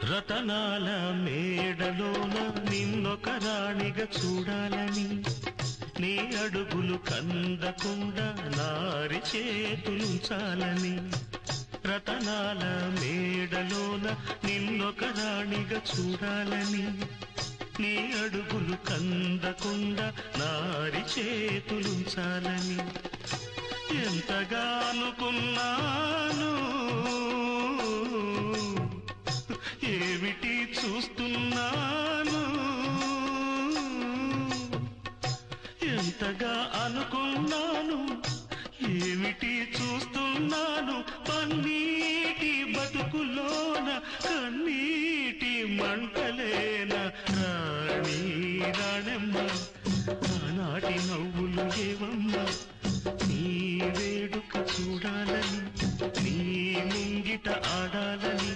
రతనాల మేడలోన నిన్నొక రాణిగా చూడాలని, నీ అడుగులు కందకుండా నారి చేతులుంచాలని. రతనాల మేడలోన నిన్నొక రాణిగా చూడాలని, నీ అడుగులు కందకుండా నారి చేతులుంచాలని ఎంతగా అనుకున్నాను. ఏమిటి చూస్తున్నాను, ఎంతగా అనుకున్నాను, ఏమిటి చూస్తున్నాను. పన్నీటి బతుకులోన కన్నీటి మంటలేన రాణి రాణమ్మ, ఆనాటి నవ్వులు ఏవమ్మ. నీ వేడుక చూడాలని, నీ ముంగిట ఆడాలని.